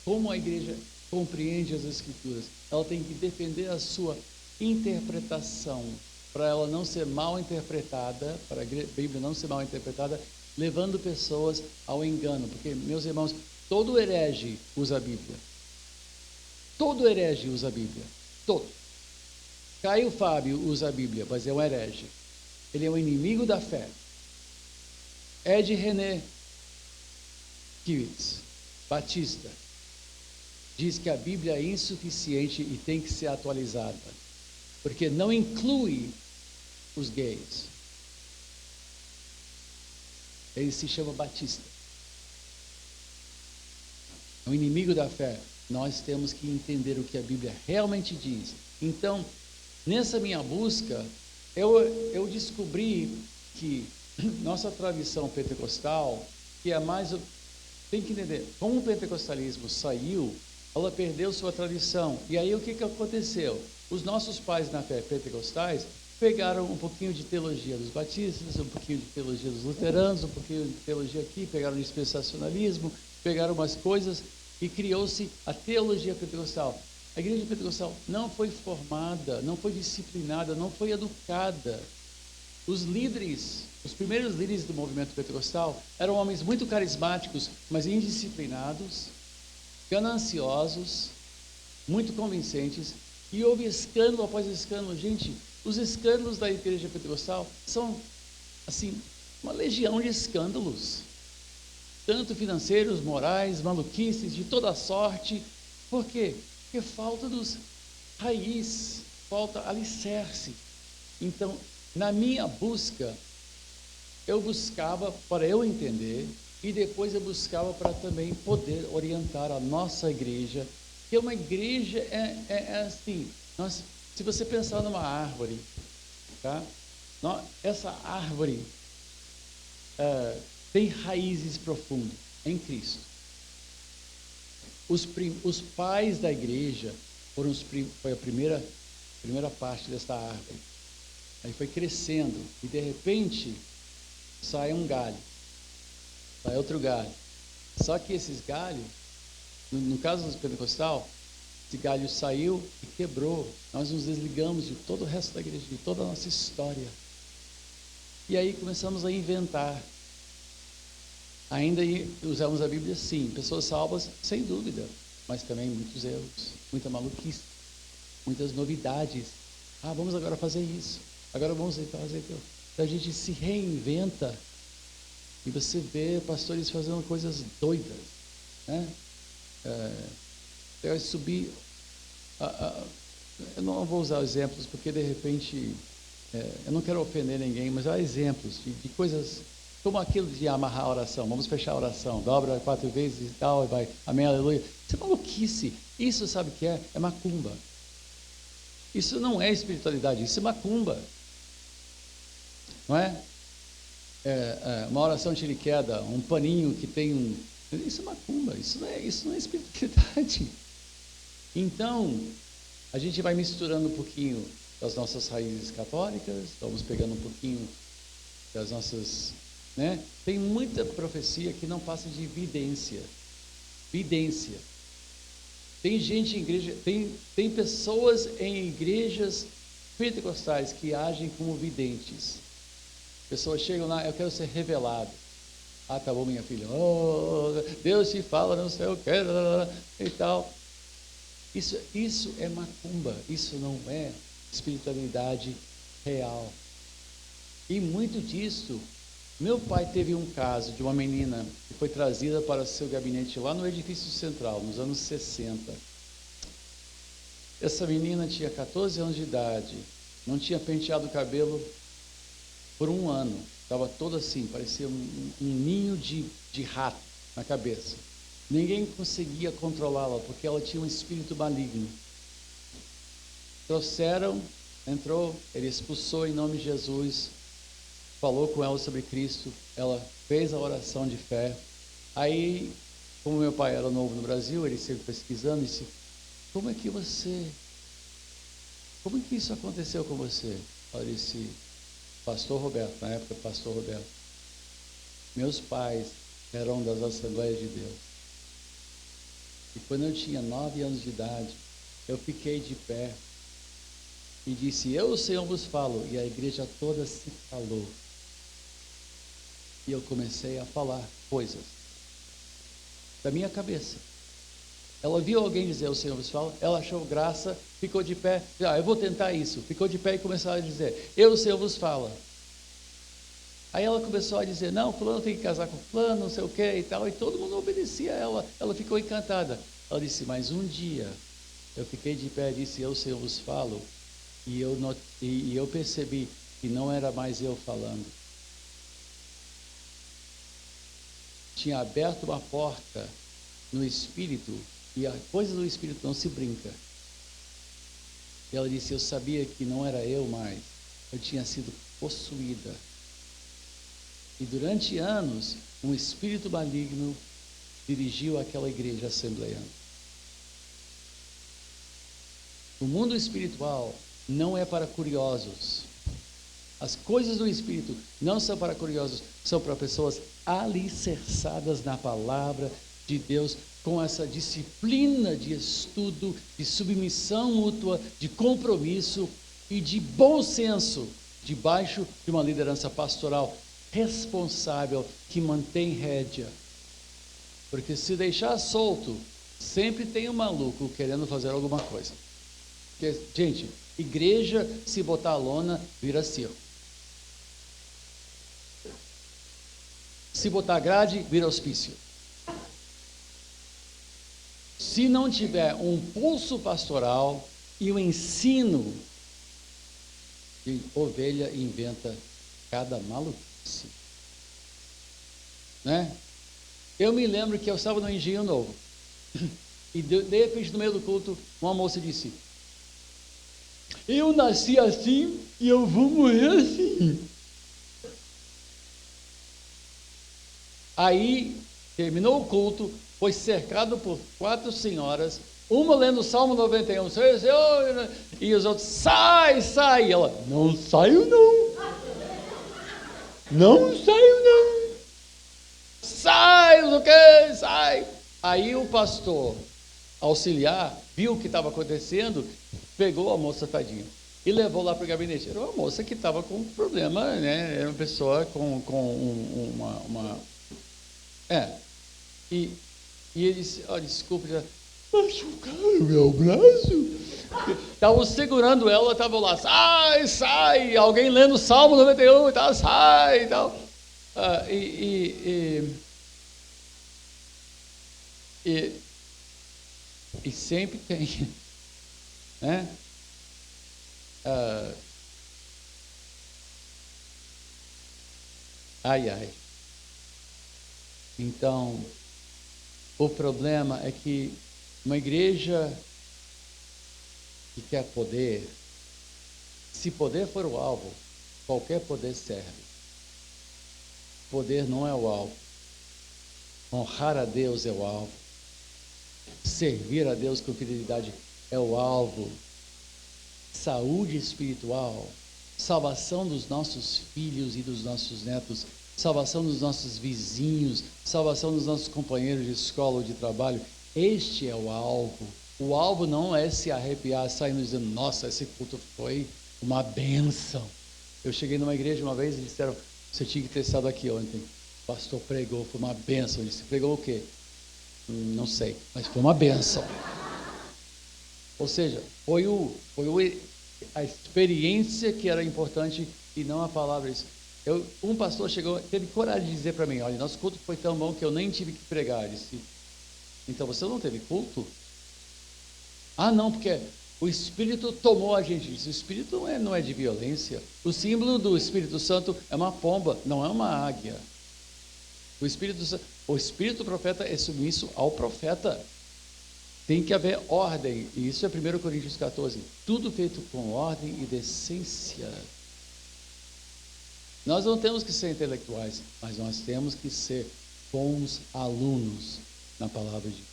Como a igreja compreende as Escrituras? Ela tem que defender a sua interpretação, para ela não ser mal interpretada, para a Bíblia não ser mal interpretada, levando pessoas ao engano. Porque, meus irmãos, todo herege usa a Bíblia. Todo herege usa a Bíblia. Todo. Caio Fábio usa a Bíblia, mas é um herege. Ele é um inimigo da fé. Ed René Kiewitz, Batista, diz que a Bíblia é insuficiente e tem que ser atualizada, porque não inclui os gays. Ele se chama Batista. É um inimigo da fé. Nós temos que entender o que a Bíblia realmente diz. Então, nessa minha busca, eu descobri que nossa tradição pentecostal, que é mais... Tem que entender, como o pentecostalismo saiu, ela perdeu sua tradição. E aí o que aconteceu? Os nossos pais na fé pentecostais pegaram um pouquinho de teologia dos batistas, um pouquinho de teologia dos luteranos, um pouquinho de teologia aqui, pegaram o dispensacionalismo, pegaram umas coisas e criou-se a teologia pentecostal. A igreja pentecostal não foi formada, não foi disciplinada, não foi educada. Os líderes, os primeiros líderes do movimento pentecostal eram homens muito carismáticos, mas indisciplinados, gananciosos, muito convincentes, e houve escândalo após escândalo. Gente, os escândalos da igreja pentecostal são, assim, uma legião de escândalos, tanto financeiros, morais, maluquices, de toda sorte. Por quê? Porque falta dos raiz, falta alicerce. Então, na minha busca, eu buscava para eu entender, e depois eu buscava para também poder orientar a nossa igreja, que uma igreja é assim, se você pensar numa árvore, tá? Essa árvore tem raízes profundas em Cristo. Os pais da igreja foi a primeira parte dessa árvore. Aí foi crescendo e de repente sai um galho, sai outro galho. Só que esses galhos, no caso do pentecostal, esse galho saiu e quebrou. Nós nos desligamos de todo o resto da igreja, de toda a nossa história. E aí começamos a inventar. Ainda usamos a Bíblia, sim. Pessoas salvas, sem dúvida. Mas também muitos erros, muita maluquice, muitas novidades. Vamos agora fazer isso. Agora vamos fazer aquilo. Então a gente se reinventa. E você vê pastores fazendo coisas doidas. Né? Você vai subir. Eu não vou usar exemplos, porque de repente eu não quero ofender ninguém, mas há exemplos de coisas como aquilo de amarrar a oração. Vamos fechar a oração, dobra 4 vezes e tal, e vai, amém, aleluia. Isso é maluquice. Isso, sabe o que é? É macumba. Isso não é espiritualidade, isso é macumba. Não é? Uma oração tiriqueda, um paninho que tem um... Isso é macumba, isso não é espiritualidade. Então, a gente vai misturando um pouquinho das nossas raízes católicas, vamos pegando um pouquinho das nossas... Né? Tem muita profecia que não passa de vidência. Tem gente em igreja, tem pessoas em igrejas pentecostais que agem como videntes. Pessoas chegam lá, eu quero ser revelado. Tá bom, minha filha. Deus te fala, não sei o que, e tal. Isso é macumba, isso não é espiritualidade real. E muito disso, meu pai teve um caso de uma menina que foi trazida para seu gabinete lá no edifício central, nos anos 60. Essa menina tinha 14 anos de idade, não tinha penteado o cabelo por 1 ano, estava toda assim, parecia um ninho de rato na cabeça. Ninguém conseguia controlá-la, porque ela tinha um espírito maligno. Trouxeram, entrou, ele expulsou em nome de Jesus, falou com ela sobre Cristo, ela fez a oração de fé. Aí, como meu pai era novo no Brasil, ele sempre pesquisando, disse, como é que isso aconteceu com você? Ela disse, pastor Roberto, na época pastor Roberto, meus pais eram das Assembleias de Deus. E quando eu tinha 9 anos de idade, eu fiquei de pé e disse, eu, o Senhor, vos falo. E a igreja toda se calou. E eu comecei a falar coisas da minha cabeça. Ela viu alguém dizer, o Senhor vos fala, ela achou graça, ficou de pé, eu vou tentar isso. Ficou de pé e começou a dizer, eu, o Senhor vos fala. Aí ela começou a dizer, não, fulano tem que casar com fulano, não sei o que e tal, e todo mundo obedecia a ela. Ela ficou encantada. Ela disse, mas um dia eu fiquei de pé e disse, eu, Senhor vos falo, e eu percebi que não era mais eu falando. Tinha aberto uma porta no Espírito, e a coisa do Espírito não se brinca. E ela disse, eu sabia que não era eu mais, eu tinha sido possuída. E durante anos, um espírito maligno dirigiu aquela igreja assembleiana. O mundo espiritual não é para curiosos. As coisas do Espírito não são para curiosos, são para pessoas alicerçadas na palavra de Deus, com essa disciplina de estudo, de submissão mútua, de compromisso e de bom senso, debaixo de uma liderança pastoral responsável que mantém rédea. Porque se deixar solto, sempre tem um maluco querendo fazer alguma coisa. Porque, gente, igreja, se botar a lona, vira circo. Se botar grade, vira hospício. Se não tiver um pulso pastoral e o ensino, de ovelha inventa cada maluquice. Né? Eu me lembro que eu estava no Engenho Novo. E de repente, no meio do culto, uma moça disse, eu nasci assim e eu vou morrer assim. Aí, terminou o culto, foi cercado por 4 senhoras, uma lendo o Salmo 91, Senhor, e os outros, sai, sai. E ela, não saio não. Não saio não. Sai, o que? Sai. Aí o pastor auxiliar viu o que estava acontecendo, pegou a moça tadinha e levou lá para o gabinete. Era uma moça que estava com um problema, né? Era uma pessoa com uma... E ele disse, desculpe, machucaram meu braço. Estavam segurando ela, estavam lá, sai, sai. Alguém lendo o Salmo 91 e tal, sai e tal. E sempre tem, né? Então, o problema é que uma igreja que quer poder, se poder for o alvo, qualquer poder serve. Poder não é o alvo. Honrar a Deus é o alvo. Servir a Deus com fidelidade é o alvo. Saúde espiritual, salvação dos nossos filhos e dos nossos netos, salvação dos nossos vizinhos, salvação dos nossos companheiros de escola ou de trabalho, este é o alvo. O alvo não é se arrepiar, saindo dizendo, nossa, esse culto foi uma bênção. Eu cheguei numa igreja uma vez e disseram, você tinha que ter estado aqui ontem. O pastor pregou, foi uma bênção. Eu disse, pregou o quê? Não sei, mas foi uma bênção. Ou seja, foi a experiência que era importante e não a palavra. Um pastor teve coragem de dizer para mim, olha, nosso culto foi tão bom que eu nem tive que pregar. Ele disse, então você não teve culto? Não, porque o Espírito tomou a gente. O Espírito não é de violência. O símbolo do Espírito Santo é uma pomba, não é uma águia. O Espírito profeta é submisso ao profeta. Tem que haver ordem, e isso é 1 Coríntios 14. Tudo feito com ordem e decência. Nós não temos que ser intelectuais, mas nós temos que ser bons alunos na palavra de Deus.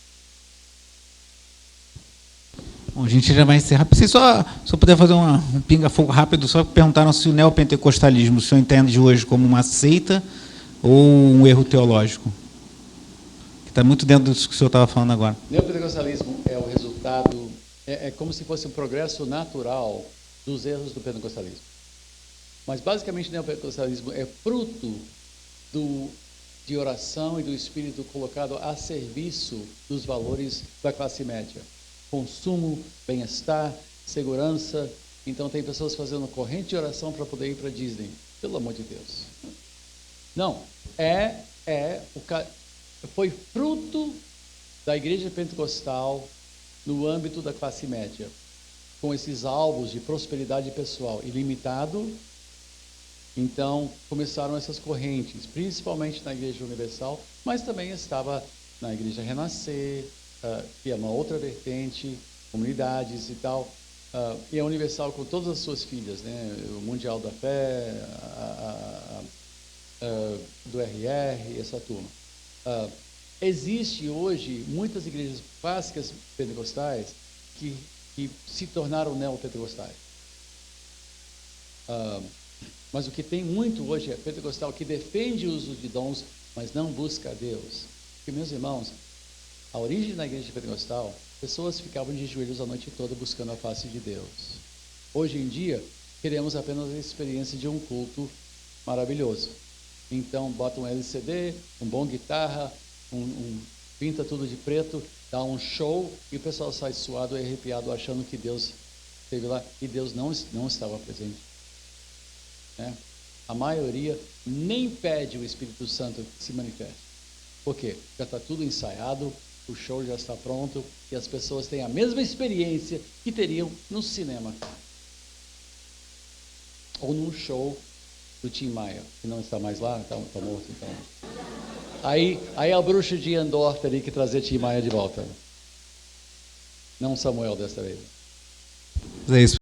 Bom, a gente já vai encerrar. Se só puder fazer um pinga-fogo rápido, só perguntaram se o neopentecostalismo o senhor entende hoje como uma seita ou um erro teológico? Que está muito dentro disso que o senhor estava falando agora. Neopentecostalismo é o resultado, é como se fosse um progresso natural dos erros do pentecostalismo. Mas basicamente o neopentecostalismo é fruto de oração e do Espírito colocado a serviço dos valores da classe média. Consumo, bem-estar, segurança. Então tem pessoas fazendo corrente de oração para poder ir para Disney. Pelo amor de Deus. Não, foi fruto da igreja pentecostal no âmbito da classe média, com esses alvos de prosperidade pessoal ilimitado. Então começaram essas correntes, principalmente na Igreja Universal, mas também estava na Igreja Renascer, que é uma outra vertente, comunidades e tal, e a Universal com todas as suas filhas, né? O Mundial da Fé, do RR, essa turma. Existe hoje muitas igrejas clássicas pentecostais que se tornaram neopentecostais. Mas o que tem muito hoje é pentecostal que defende o uso de dons, mas não busca a Deus. Porque, meus irmãos, a origem da igreja pentecostal, pessoas ficavam de joelhos a noite toda buscando a face de Deus. Hoje em dia, queremos apenas a experiência de um culto maravilhoso. Então, bota um LCD, um bom guitarra, pinta tudo de preto, dá um show e o pessoal sai suado e arrepiado achando que Deus esteve lá e Deus não estava presente. Né? A maioria nem pede o Espírito Santo que se manifeste. Por quê? Já está tudo ensaiado, o show já está pronto e as pessoas têm a mesma experiência que teriam no cinema ou num show do Tim Maia, que não está mais lá, está morto. Então. Aí a bruxa de Endor teria que trazer Tim Maia de volta. Não Samuel desta vez. É isso.